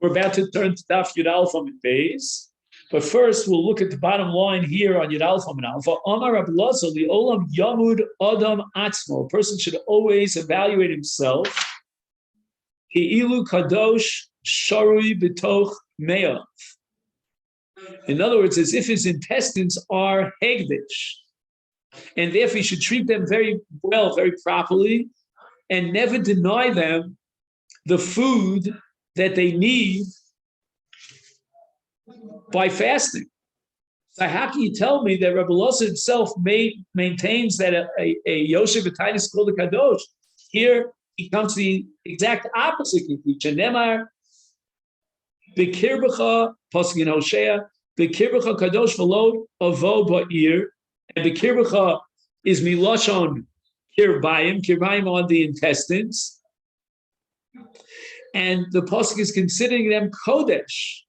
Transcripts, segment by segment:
We're about to turn to Daf Yud Aleph Amud Beis, but first we'll look at the bottom line here on Yud Aleph Amud Aleph. Amar Rab Elazar li'olam yamud adam atzmo. A person should always evaluate himself. Ki'ilu kadosh sharui b'toch me'av. In other words, as if his intestines are hegdish, and therefore he should treat them very well, very properly, and never deny them the food that they need by fasting. So how can you tell me that Rabbi Elazar himself maintains that a Yosef Taanit is called a Kadosh? Here he comes to the exact opposite conclusion. Nemar B'kirbecha Pasuk in Hosea B'kirbecha Kadosh V'lo Avo Ba'ir, and B'kirbecha is milashon kirbayim on the intestines. And the pasuk is considering them kodesh.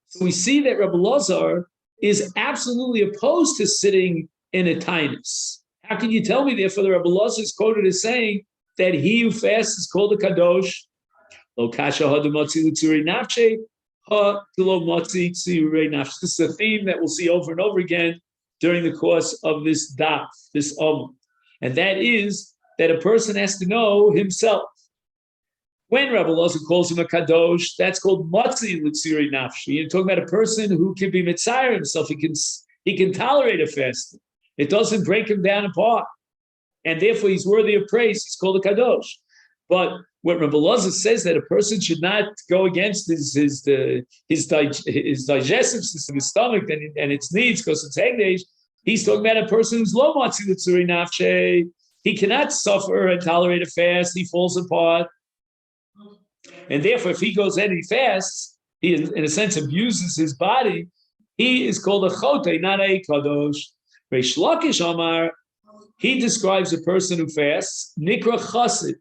So we see that Rabbi Elazar is absolutely opposed to sitting in a tainus. How can you tell me, therefore, that Rabbi Elazar is quoted as saying that he who fasts is called a kadosh? Lo kasha hadumotzi l'tzurei nafshe ha lo motzi tzurei nafshe. This is a theme that we'll see over and over again during the course of this daf, this and that is that a person has to know himself. When Rabbi Elazar calls him a kadosh, that's called matzi l'tzirei nafshi. You're talking about a person who can be mitzayer himself. He can tolerate a fast. It doesn't break him down apart, and therefore he's worthy of praise. He's called a kadosh. But what Rabbi Elazar says that a person should not go against his digestive system, his stomach, and its needs because it's hegdesh. He's talking about a person who's lo matzi l'tzirei nafshi. He cannot suffer and tolerate a fast. He falls apart. And therefore, if he goes and he fasts, he, in a sense, abuses his body. He is called a chote, not a kadosh. Reish Lakish Amar, he describes a person who fasts, nikra chassid.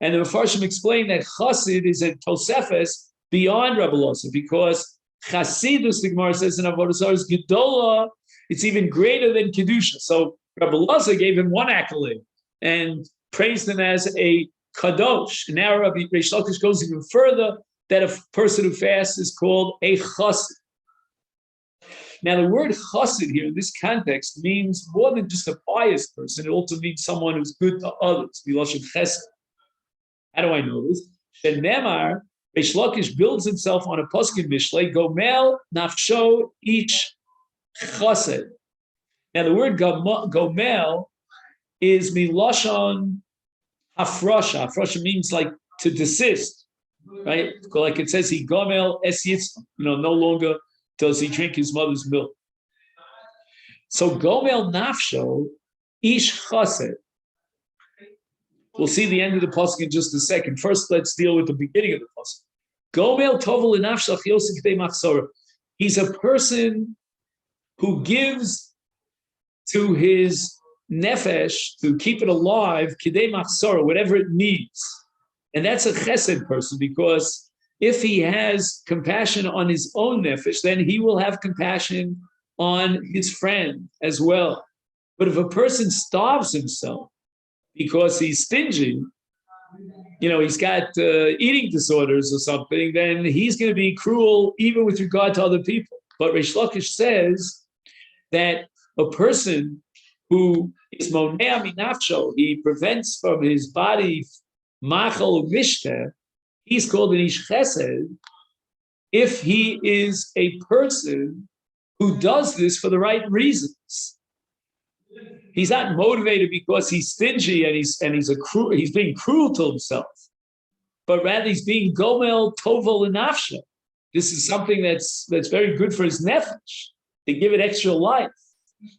And the Mefarshim explain that chassid is a tosefes beyond Rabbi Elazar, because chassidus, the Gemara says in Avodah Zarah, is gedola. It's even greater than kedusha. So Rabbi Elazar gave him one accolade and praised him as a kadosh. And now Rabbi Reish Lakish goes even further, that a person who fasts is called a chassid. Now the word chassid here in this context means more than just a pious person. It also means someone who's good to others. Miloshin chesed. How do I know this? Shenemar, Reish Lakish builds himself on a pasuk in Mishlei, gomel nafsho each chassid. Now the word gomel is miloshin Hafrasha. Hafrasha means like to desist, right? Like it says, he gomel es yitzchak. No longer does he drink his mother's milk. So gomel nafsho ish chased. We'll see the end of the pasuk in just a second. First, let's deal with the beginning of the pasuk. Gomel tovel nafshach yosek de machzora. He's a person who gives to his nefesh, to keep it alive, kidei machzora, whatever it needs. And that's a chesed person, because if he has compassion on his own nefesh, then he will have compassion on his friend as well. But if a person starves himself because he's stingy, he's got eating disorders or something, then he's going to be cruel even with regard to other people. But Reish Lakish says that a person who is monea minafsho, he prevents from his body machal mishte, he's called an ish chesed, if he is a person who does this for the right reasons. He's not motivated because he's stingy and he's being cruel to himself, but rather he's being gomel tovel nafsho. This is something that's very good for his nefesh, to give it extra life.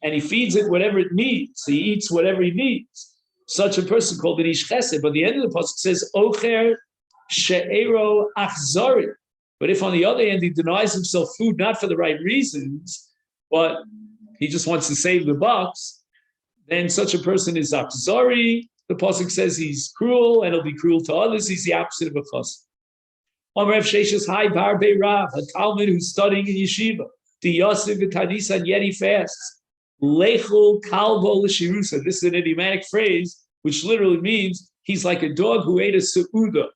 And he feeds it whatever it needs. He eats whatever he needs. Such a person called an ish chesed. But the end of the pasuk says, ocher she'ero achzari. But if on the other hand he denies himself food not for the right reasons, but he just wants to save the bucks, then such a person is achzari. The pasuk says he's cruel and he'll be cruel to others. He's the opposite of a chassid. Rav Sheshes Hai Bar Bei Rav, a Talmud who's studying in yeshiva, the Yosef v'Tanisa, and yet he fasts. Lechul kalbo l'shirusa. This is an idiomatic phrase which literally means he's like a dog who ate a seuda.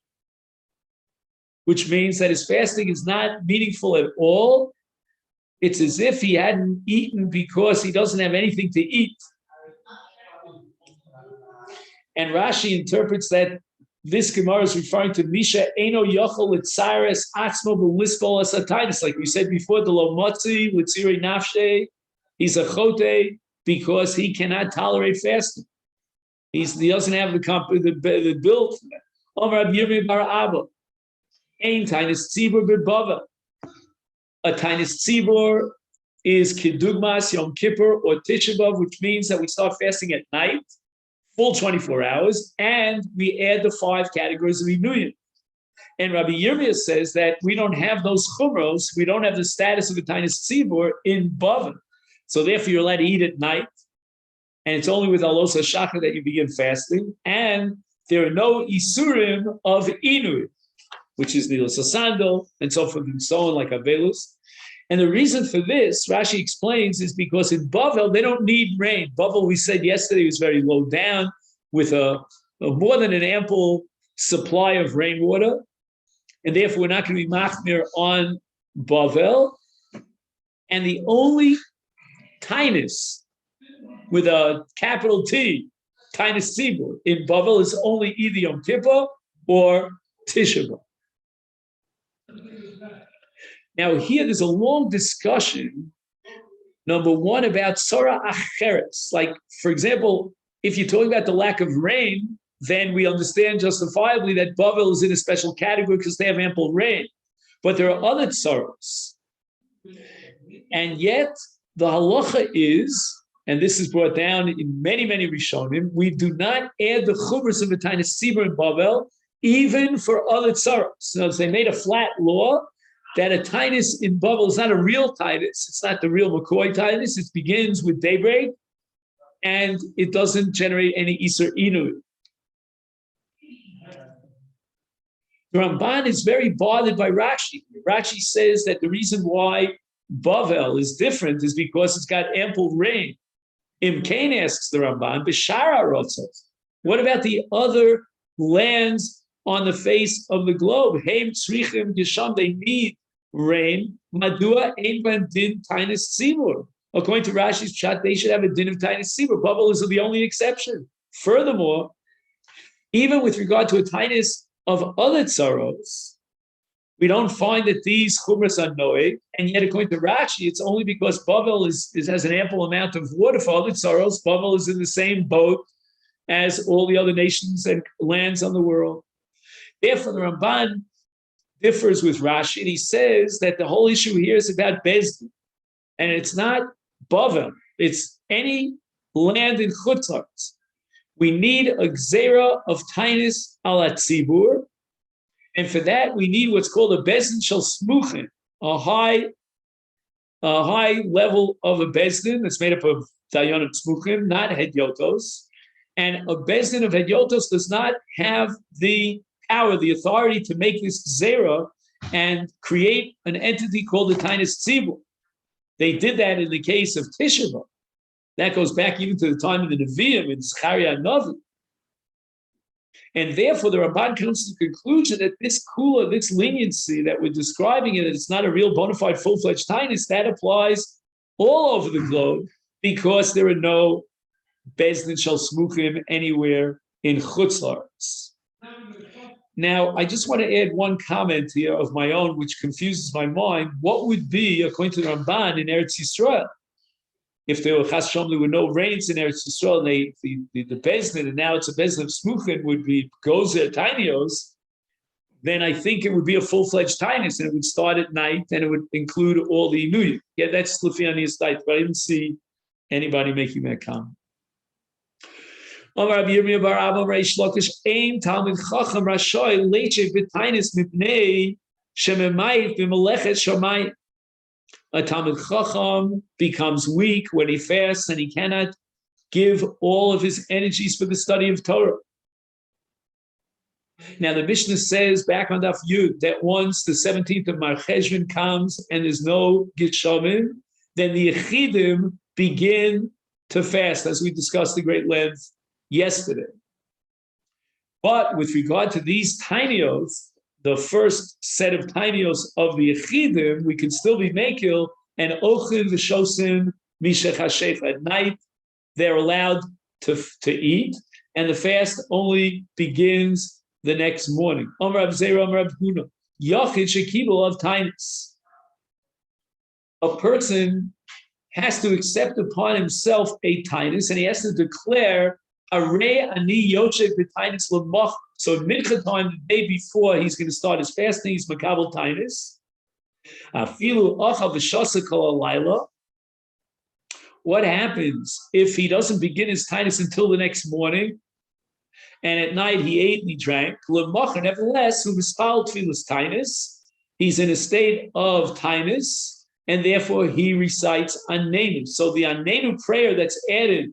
which means that his fasting is not meaningful at all. It's as if he hadn't eaten because he doesn't have anything to eat. And Rashi interprets that this Gemara is referring to Misha Eno Yochel Litzares Atzmo B'Lispol Asataitis. Like we said before, the Lomotzi Litziri Nafshe, he's a Chote because he cannot tolerate fasting. He doesn't have the build. Omar Yomi Bar Abba. Ein Tainis Tzibur B'Bava. A Tainis Tzibur is Kidugmas Yom Kippur or Tisha B'Av, which means that we start fasting at night, full 24 hours, and we add the 5 categories of Inuyim. And Rabbi Yirmiyah says that we don't have those chumros, we don't have the status of a Tainis Tzibur in Bava. So therefore you're allowed to eat at night, and it's only with Alos HaShachar that you begin fasting, and there are no Isurim of Inuyim, which is Nilas HaSandal, and so forth and so on, like Avelus. And the reason for this, Rashi explains, is because in Bavel, they don't need rain. Bavel, we said yesterday, was very low down with a more than an ample supply of rainwater. And therefore, we're not going to be machmir on Bavel. And the only Taanit with a capital T, Taanit Tzibur, in Bavel is only either Yom Kippur or Tisha B'Av. Now here there's a long discussion, number one, about Tzara Acheres. Like, for example, if you're talking about the lack of rain, then we understand justifiably that Bavel is in a special category because they have ample rain. But there are other tzaros. And yet the halacha is, and this is brought down in many, many Rishonim, we do not add the chumras of the Tainis Tzibur in Bavel, even for other tzaros. So they made a flat law that a Taanit in Bavel is not a real Taanit. It's not the real McCoy Taanit. It begins with daybreak, and it doesn't generate any Isur Inu. The Ramban is very bothered by Rashi. Rashi says that the reason why Bavel is different is because it's got ample rain. Imkain asks the Ramban, B'shara Rotzos. What about the other lands on the face of the globe? Heim Tzrichim Gesham, they need rain. Madua ein ban din Tainis Tzibur. According to Rashi's chat, they should have a din of Tainis Tzibur. Bavel is the only exception. Furthermore, even with regard to a Tainis of other tzaros, we don't find that these chumras are noeg, and yet according to Rashi, it's only because Bavel has an ample amount of water for other tzaros. Bavel is in the same boat as all the other nations and lands on the world. Therefore, the Ramban differs with Rashi, and he says that the whole issue here is about Bezdin, and it's not Bavel, it's any land in Chutzarts. We need a gzera of Taanit al Tzibur, and for that we need what's called a Bezdin shel Smuchin, a high level of a Bezdin that's made up of Dayanim Smuchim, not Hedyotos, and a Bezdin of Hedyotos does not have the power, the authority to make this zera and create an entity called the Taanit Tzibur. They did that in the case of Tisha B'Av. That goes back even to the time of the Nevi'im in Zechariah Navi. And therefore, the Ramban comes to the conclusion that this kula, this leniency that we're describing, it, it's not a real bona fide full-fledged Taanit, that applies all over the globe because there are no Bezdin Shel Smuchim anywhere in Chutz La'aretz. Now, I just want to add one comment here of my own, which confuses my mind. What would be, according to the Ramban, in Eretz Yisrael? If there were Chas Shalom, there were no rains in Eretz Yisrael, the Bezdin, and now it's a Bezdin of Smuchin, would be Gozer Tainios, then I think it would be a full-fledged Taanit, and it would start at night, and it would include all the Inuyim. Yeah, that's Lefiani's Dait, but I didn't see anybody making that comment. Amar Rabbi Yirmiyah bar Abba Reish Lakish Ein Talmid Chacham Rashoy Leiche B'Tainis Mipnei Shememayit B'Melechet Shamayim. A Talmid Chacham becomes weak when he fasts and he cannot give all of his energies for the study of Torah. Now the Mishnah says back on Daf Yud that once the 17th of Mar Cheshvan comes and there's no Gishamim, then the Yechidim begin to fast, as we discussed at great length yesterday. But with regard to these Tainios, the first set of tinios of the Yechidim, we can still be Mekil, and Ochin V'Shosim Mishech HaSheich. At night, they're allowed to eat, and the fast only begins the next morning. Amar Rav Zera, Amar Rav Huna, Yachid Shekibel of Taanit. A person has to accept upon himself a Taanit, and he has to declare, Arei Ani Yoshek B'Taanit L'Mach. So at mincha time, the day before he's going to start his fasting, he's makabel Taanit. Afilu Achav V'Shasa Kol Halayla. What happens if he doesn't begin his Taanit until the next morning, and at night he ate and he drank? Nevertheless, who mispal tefillas Taanit, he's in a state of Taanit, and therefore he recites Anenu. So the Anenu prayer that's added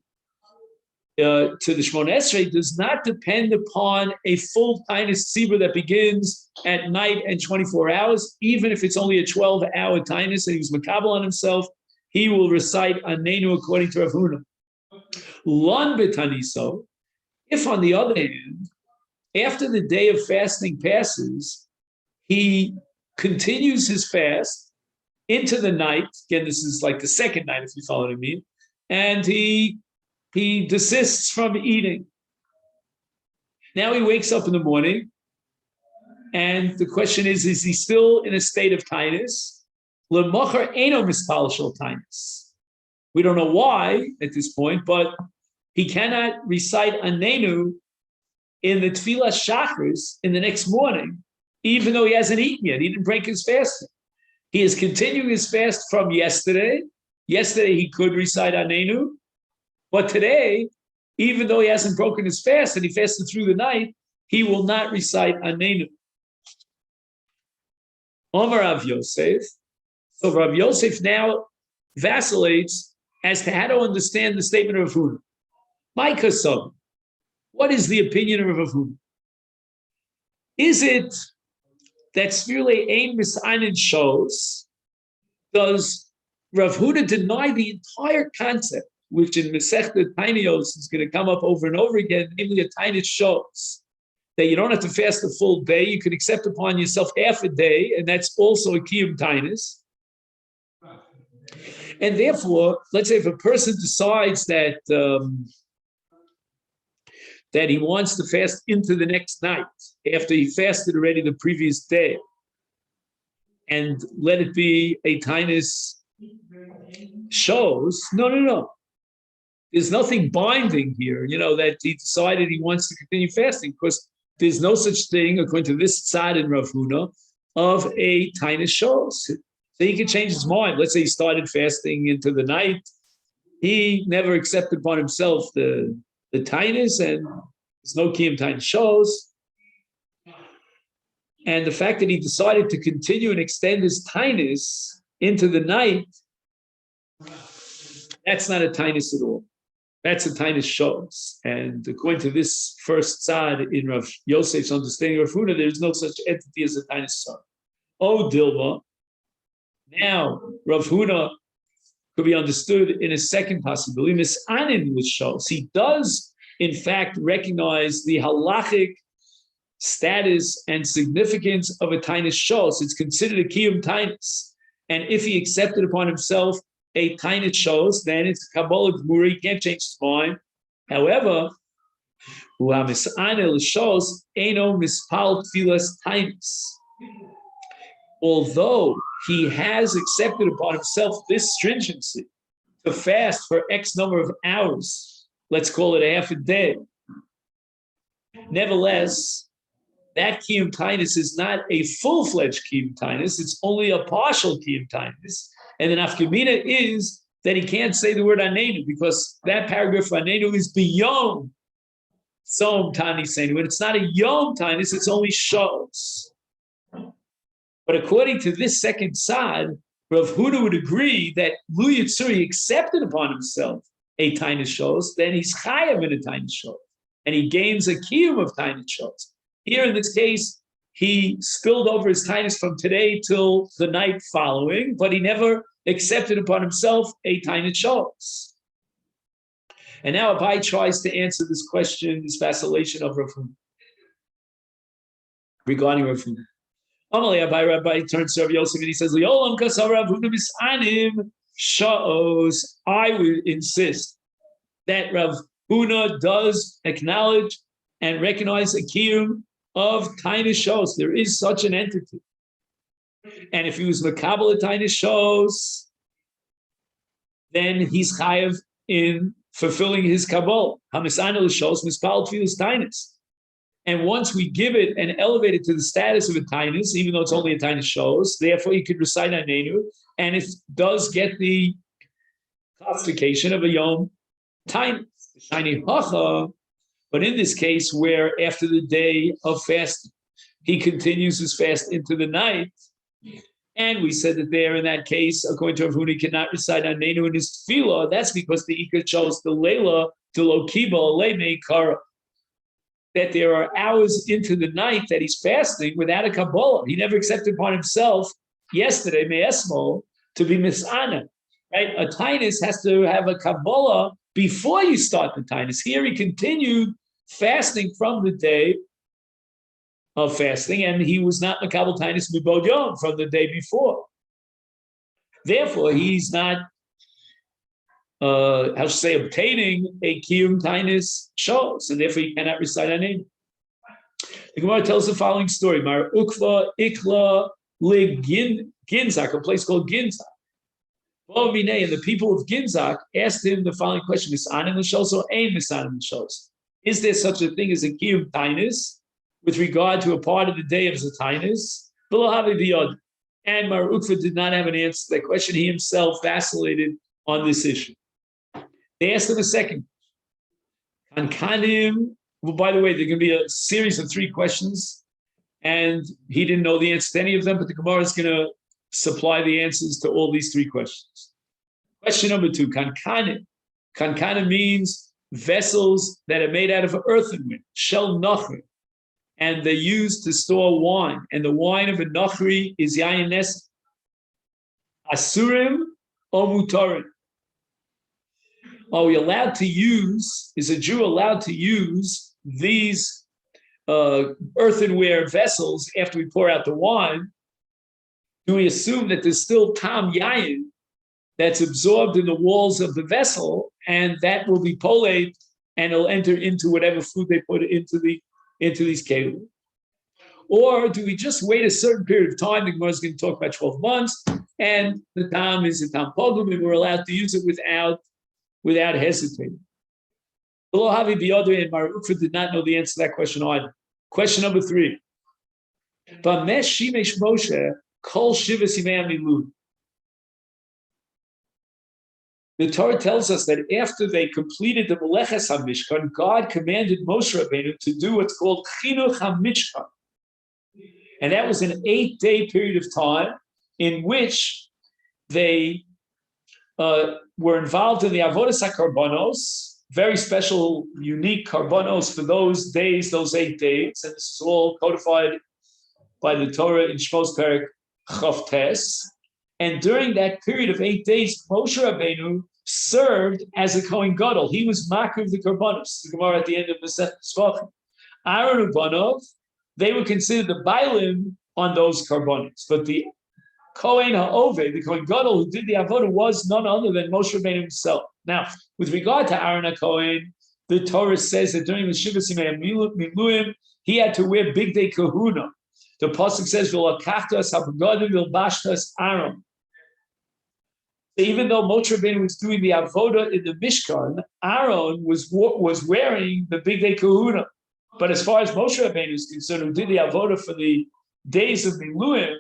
to the Shmona Esrei does not depend upon a full Taanit tzibur that begins at night and 24 hours. Even if it's only a 12-hour Taanit and he's makabel on himself, he will recite Anenu according to Rav Huna. Lon betaniso, if on the other hand, after the day of fasting passes, he continues his fast into the night. Again, this is like the second night, if you follow what I mean, and he desists from eating. Now he wakes up in the morning, and the question is he still in a state of Taanit? L'mocher eino mispal shel Taanit. We don't know why at this point, but he cannot recite Anenu in the Tefillah Shachris in the next morning, even though he hasn't eaten yet. He didn't break his fasting. He is continuing his fast from yesterday. Yesterday he could recite Anenu, but today, even though he hasn't broken his fast and he fasted through the night, he will not recite Anenu. Omar Rav Yosef. So Rav Yosef now vacillates as to how to understand the statement of Rav Huna. Micah, so what is the opinion of Rav Huna? Is it that Svirle Ein Misanin shows? Does Rav Huna deny the entire concept, which in Masechet Tainios is going to come up over and over again, namely a Taanit shows that you don't have to fast a full day, you can accept upon yourself half a day, and that's also a Kiyum Taanit. And therefore, let's say if a person decides that that he wants to fast into the next night after he fasted already the previous day, and let it be a Taanit shows, no. There's nothing binding here, that he decided he wants to continue fasting, because there's no such thing, according to this tzad in Rav Huna, of a Taanit shows. So he can change his mind. Let's say he started fasting into the night. He never accepted upon himself the Taanit, and there's no Kiyum Taanit shows. And the fact that he decided to continue and extend his Taanit into the night, that's not a Taanit at all. That's a Taanit shows. And according to this first tzad in Rav Yosef's understanding of Rav Huna, there's no such entity as a Taanit shows. Oh, Dilma. Now, Rav Huna could be understood in a second possibility. Misanin with shows. He does, in fact, recognize the halachic status and significance of a Taanit shows. It's considered a Kiyum Taanit. And if he accepted upon himself a Taanit shows, then it's Kabbalah Gemura. He can't change his mind. However, misanin shows eno mispal tefillas Taanit. Although he has accepted upon himself this stringency to fast for X number of hours, let's call it a half a day, nevertheless, that Kiyum Taanit is not a full-fledged Kiyum Taanit, it's only a partial Kiyum Taanit. And the nafkamina is that he can't say the word Anenu, because that paragraph of Anenu is beyond Tzom Tani saying. When it's not a Yom Taanit, it's only shows. But according to this second side, Rav Huna would agree that Lu Yitzuri accepted upon himself a Taanit shows, then he's chayav in a Taanit shows, and he gains a kiyum of Taanit shows. Here in this case, he spilled over his Taanit from today till the night following, but he never accepted upon himself a Taanit shows. And now Abai tries to answer this question, this vacillation of Rav Huna regarding Rav Huna. Amalei Abai Rabbi turns to Rav Yosef and he says, "Leolam kasav Rav Huna misanim sha'os." I would insist that Rav Huna does acknowledge and recognize a kiyum of tiny shows. There is such an entity, and if he was makabel at tiny shows, then he's chayav in fulfilling his kabbalah. Hamisanel shows mispal tefillas tainis. And once we give it and elevate it to the status of a tainis, even though it's only a tainis shows, therefore you could recite Anenu, and it does get the classification of a yom tainis, shiny hacha. But in this case, where after the day of fasting, he continues his fast into the night, and we said that there in that case, according to Rav Huna, he cannot recite Anenu in his tefillah. That's because the Ikar chose the Leila to Lokiba Leimei Kara. That there are hours into the night that he's fasting without a Kabbalah. He never accepted upon himself yesterday, Me'esmo, to be Mis'ana. Right? A Tainus has to have a Kabbalah before you start the Tainus. Here he continued fasting from the day of fasting, and he was not Makabel Tainus Mibod Yom from the day before. Therefore, he's not obtaining a kiyum tainis shows, and therefore he cannot recite a name. The Gemara tells the following story: Mar Ukva Ikla Le Ginzak, a place called Ginzak. And the people of Ginzak asked him the following question: Misanim l'shos or ein misanim l'shos? Is there such a thing as a kiyum tainis with regard to a part of the day of the tainis? And Mar Ukva did not have an answer to that question. He himself vacillated on this issue. They asked him a second. Kankanim, well, by the way, there's going to be a series of 3 questions, and he didn't know the answer to any of them, but the Gemara is going to supply the answers to all these 3 questions. Question number 2, Kankanim. Kankanim means vessels that are made out of earthenware, shel nachri, and they're used to store wine, and the wine of a nachri is yayin nes, asurim or mutarim. Are we allowed to use, is a Jew allowed to use these earthenware vessels after we pour out the wine? Do we assume that there's still tam yayin that's absorbed in the walls of the vessel, and that will be polate and it'll enter into whatever food they put into these kelim? Or do we just wait a certain period of time? The Gemara is going to talk about 12 months, and the tam is a tam pogum, and we're allowed to use it without hesitating. Alohavi Biyodri and Mar Ukva did not know the answer to that question either. Question number 3. Vamesh Shimesh Moshe Kol Shivas Yimei Milud. The Torah tells us that after they completed the Meleches HaMishkan, God commanded Moshe Rabbeinu to do what's called Chinuch HaMishkan. And that was an 8-day period of time in which they were involved in the Avodas HaKarbonos, very special, unique karbonos for those days, those 8 days. And this is all codified by the Torah in Shmos Perek Chav Tes. And during that period of 8 days, Moshe Rabbeinu served as a Kohen Gadol. He was makriv of the karbonos. The Gemara at the end of Masechet Tzvachim. Aaron Ubanov, they were considered the Bailim on those karbonos. But the Kohen Ha'ove, the Kohen Gadol who did the Avodah, was none other than Moshe Rabbeinu himself. Now, with regard to Aaron HaKohen, the Torah says that during the Shivas Yimei Miluim, he had to wear big day kahuna. The pasuk says, "V'lakachtas habegadim v'lbashtas Aaron." So even though Moshe Rabbeinu was doing the Avodah in the Mishkan, Aaron was wearing the big day kahuna. But as far as Moshe Rabbeinu is concerned, who did the Avodah for the days of Miluim,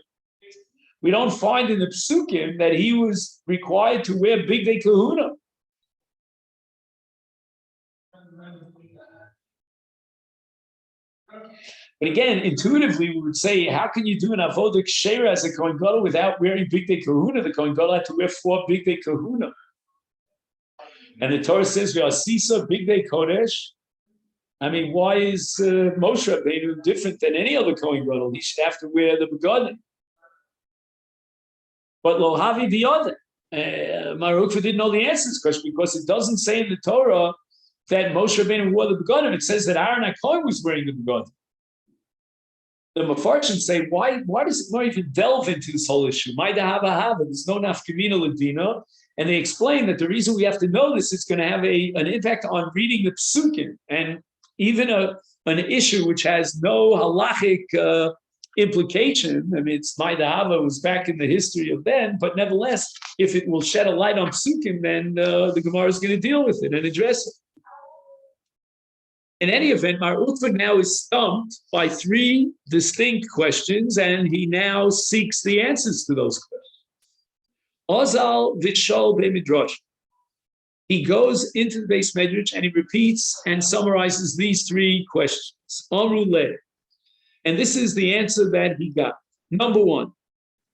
we don't find in the Psukim that he was required to wear big day kahuna. But again, intuitively, we would say, how can you do an avodah kshera as a Kohen Gadol without wearing big day kahuna? The Kohen Gadol had to wear 4 big day kahuna. And the Torah says, "V'asisa big day kodesh." I mean, why is Moshe Rabbeinu different than any other Kohen Gadol? He should have to wear the begadim. But lo havi biyodeh. Mar Ukva didn't know the answer to this question because it doesn't say in the Torah that Moshe Rabbeinu wore the begadim. It says that Aaron HaKohen was wearing the begadim. the Mefarshim say, why does it not even delve into this whole issue? There's no nafkamina ladina. And they explain that the reason we have to know this is going to have an impact on reading the psukim, and even an issue which has no halachic implication. I mean, it's Maidahava was back in the history of then, but nevertheless, if it will shed a light on psukim, then the Gemara is going to deal with it and address it. In any event, Mar Utva now is stumped by three distinct questions, and he now seeks the answers to those questions. Ozal Vishol Be'midrash. He goes into the base medrash and he repeats and summarizes these three questions. Amru Le. And this is the answer that he got. Number one,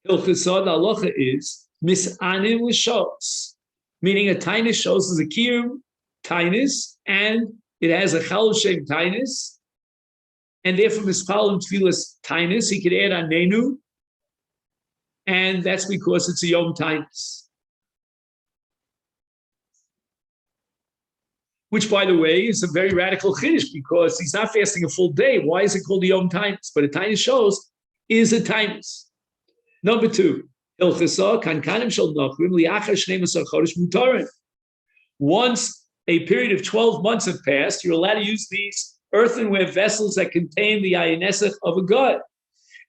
Hilchasad Halacha is Misanim L'Shos, meaning a Tainus Shos is a Kiyum Tainus, and it has a Chal Shem Tainus, and therefore Mispal and Tfilas Tainus, he could add Anenu, and that's because it's a Yom Tainus. Which, by the way, is a very radical chiddush because he's not fasting a full day. Why is it called the Yom Tainus? But a Tainus shows is a Tainus. Number two, once a period of 12 months have passed, you're allowed to use these earthenware vessels that contain the ayin esech of a god.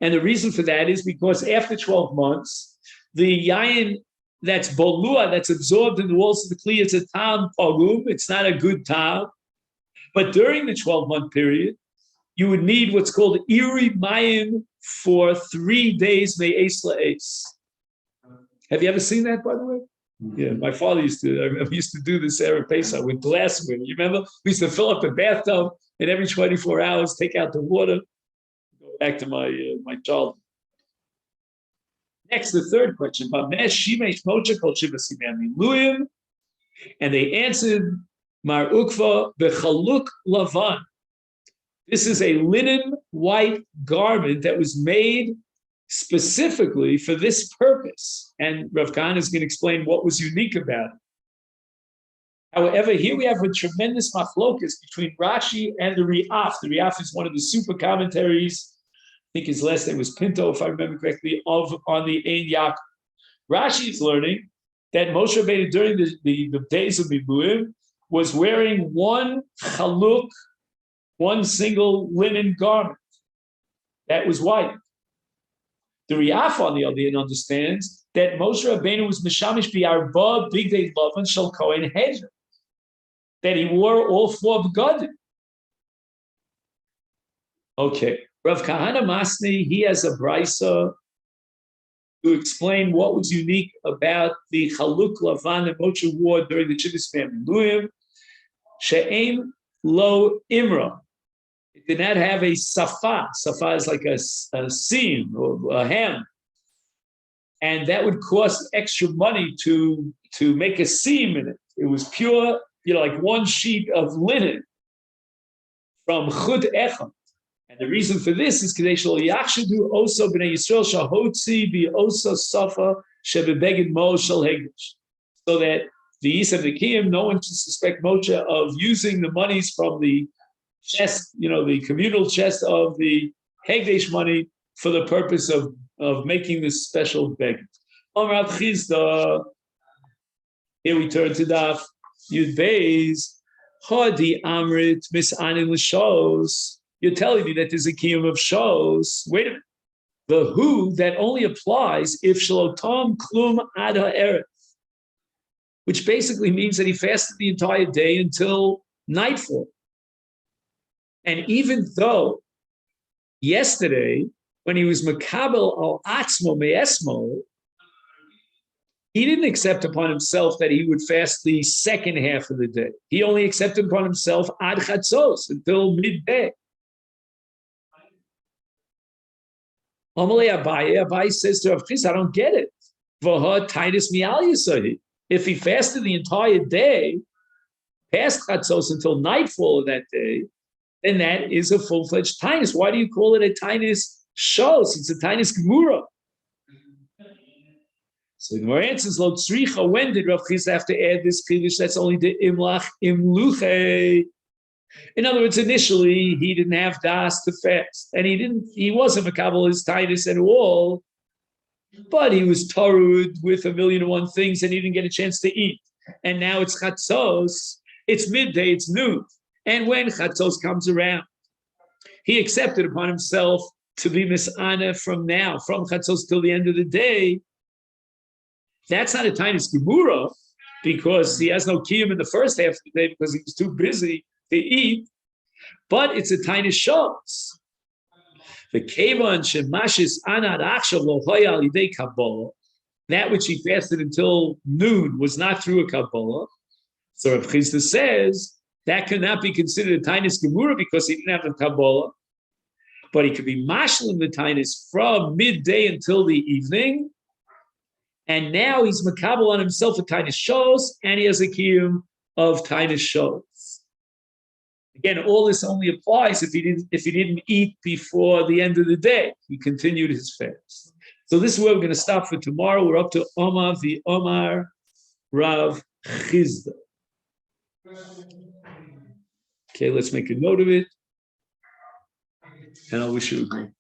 And the reason for that is because after 12 months, the yayin that's bolua, that's absorbed in the walls of the kli, it's a tam pogum, it's not a good tam. But during the 12-month period, you would need what's called iri mayim for 3 days me'es la'es. Have you ever seen that, by the way? Mm-hmm. Yeah, my father used to do this Erev Pesach with glassware. You remember? We used to fill up the bathtub and every 24 hours take out the water. Go back to my childhood. Next, the third question. And they answered, Mar Ukva bechaluk lavan. This is a linen white garment that was made specifically for this purpose. And Rav Kahana is going to explain what was unique about it. However, here we have a tremendous machlokus between Rashi and the Riaf. The Riaf is one of the super commentaries. I think his last name was Pinto, if I remember correctly, on the Ein Yaakov. Rashi is learning that Moshe Rabbeinu during the days of Miluim was wearing one chaluk, one single linen garment that was white. The Riaf, on the other hand, understands that Moshe Rabbeinu was mishamish bi'arba bigdei lavan shel kohen hedger, that he wore all four begadim. Okay. Rav Kahana Masni, he has a brisa to explain what was unique about the chaluk lavan that Moshe wore during the Chivas family. She'ein lo imra. It did not have a safa. Safa is like a seam or a hem. And that would cost extra money to make a seam in it. It was pure, like one sheet of linen from chud echad. And the reason for this is Kadei Shelo Yachshedu Oso B'nei Yisrael Shahotzi B'Oso Safa Shebebeged Mo Shel Hegdish, so that the Yisrael Nekiyim, no one should suspect Moshe of using the monies from the chest, the communal chest of the Hegdish money for the purpose of making this special beged. Amar Chizda. Here we turn to Daf Yud Beis. Hadi Amrit Misanim L'Shos. You're telling me that there's a kiyum of shows. Wait a minute. The who that only applies if shalotam klum ad ha'eretz, which basically means that he fasted the entire day until nightfall. And even though yesterday, when he was makabel al atzmo me'esmo, he didn't accept upon himself that he would fast the second half of the day. He only accepted upon himself ad chatzos, until midday. Abaye says to Rav Chis, I don't get it. If he fasted the entire day, past chatzos until nightfall of that day, then that is a full-fledged tainus. Why do you call it a tainus shos? It's a tainus gemura. So the Gemara answers, Lo tzricha, when did Rav Chis have to add this chiddush? That's only the imlach imluche. In other words, initially he didn't have das to fast, and he wasn't makabel his Taanit at all, but he was tarud with 1,000,001 things, and he didn't get a chance to eat. And now it's chatzos, it's midday, it's noon, and when chatzos comes around, he accepted upon himself to be misana from now, from chatzos till the end of the day. That's not a Taanit gemura, because he has no kiyum in the first half of the day because he was too busy to eat, but it's a Taanit shos. The kevan shemashis anad achshav lo hoya al yidei kabbalah, that which he fasted until noon was not through a kabbalah. So Rav Chisda says that cannot be considered a Taanit gemura because he didn't have the kabbalah, but he could be mashlim the Taanit from midday until the evening. And now he's makabel on himself a Taanit shos, and he has a kiyum of Taanit shos. Again, all this only applies if he didn't eat before the end of the day. He continued his fast. So this is where we're going to stop for tomorrow. We're up to Omar the Omar Rav Chisda. Okay, let's make a note of it, and I wish you a good